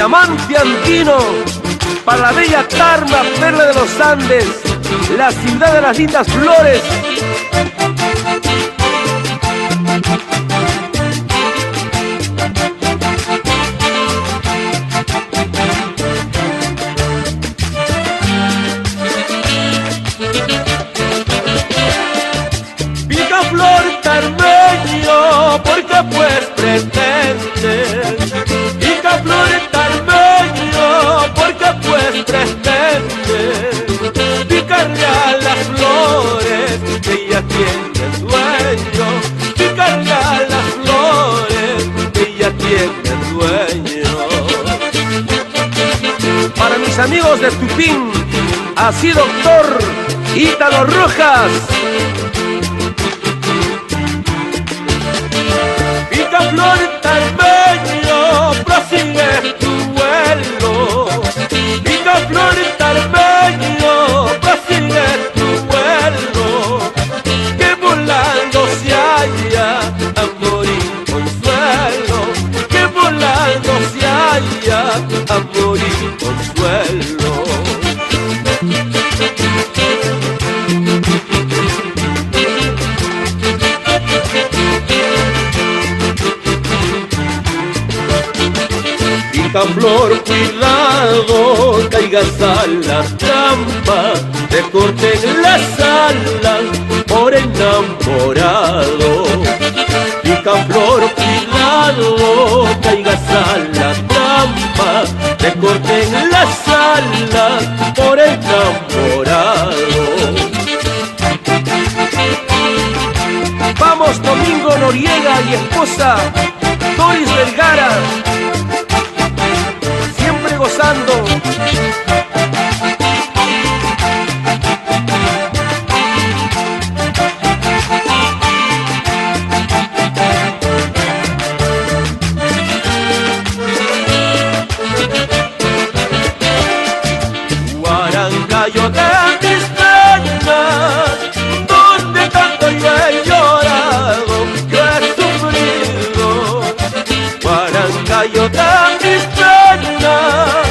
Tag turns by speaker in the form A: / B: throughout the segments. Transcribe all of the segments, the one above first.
A: diamante andino, para la bella Tarma, perla de los Andes, la ciudad de las lindas flores.
B: Picaflor tarmeño, porque pues pretendes. Picaflor tarmeño, porque pues pretendes picarle a las flores que ya tienen dueño. Picarle a las flores que ya tienen dueño.
A: Para mis amigos de Tupín, así doctor Ítalo Rojas.
B: Picaflor tarmeño, prosigue tu vuelo. Picaflor tarmeño, prosigue tu vuelo. Que volando se halla amor y consuelo. Que volando se halla amor y consuelo. Picaflor, cuidado, caigas a la trampa, te corten las alas por enamorado. Picaflor, cuidado, caigas a la trampa, te corten las alas por enamorado.
A: Vamos Domingo Noriega y esposa Doris Vergara, siempre gozando.
B: Guarancayo de mis penas, donde tanto yo he llorado, yo he sufrido. Guarancayo de mis penas,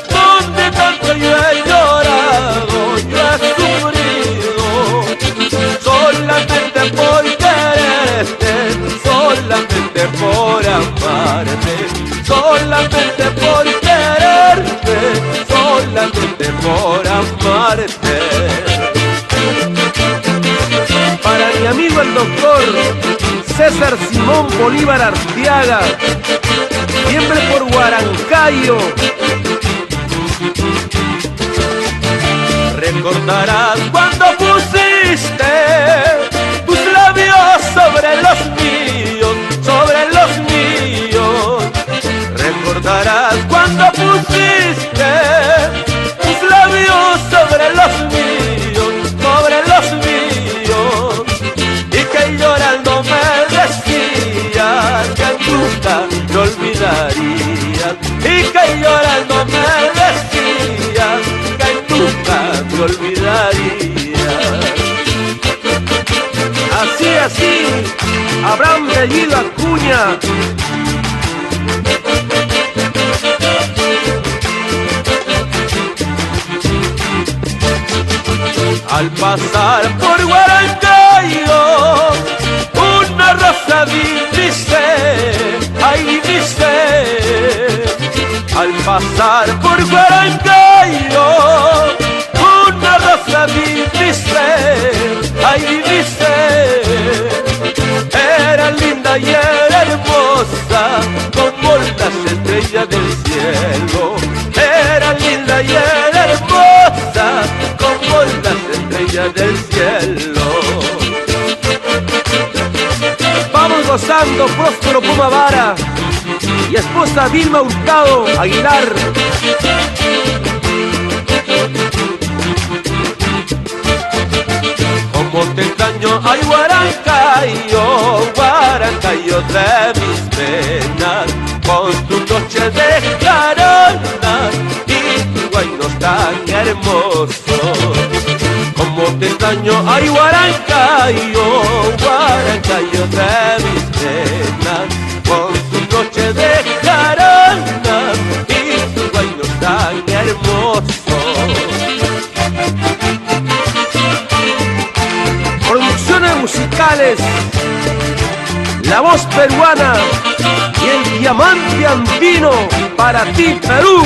B: donde tanto yo he llorado, yo he sufrido. Solamente por quererte, solamente por amarte, solamente por quererte, solamente por amarte.
A: Para mi amigo el doctor César Simón Bolívar Arteaga, siempre por Guarancayo.
B: Recordarás cuando pusiste tus labios sobre los míos, sobre los míos. Recordarás cuando pusiste tus labios sobre los míos, sobre los míos. Y que llorando me decías que nunca te olvidarías. Y que llorando me decías que nunca te olvidarías.
A: Así, Abraham Bellido Acuña.
B: Al pasar por Guarancayo, una rosa dice, ay dice. Al pasar por Guarancayo, una rosa dice, ay dice. Era linda y era hermosa como las estrellas del cielo. Era linda y era hermosa como las estrellas del cielo.
A: Vamos gozando, Próspero Pumavara y esposa Vilma Hurtado Aguilar.
B: Como te extraño, ay Guarancayo, Guarancayo de mis penas, con tu noche de carona y tu guaynos tan hermosos. Como te extraño, ay Guarancayo, Guarancayo de mis penas, con tu noche de carona y
A: musicales, la voz peruana y el diamante andino para ti, Perú.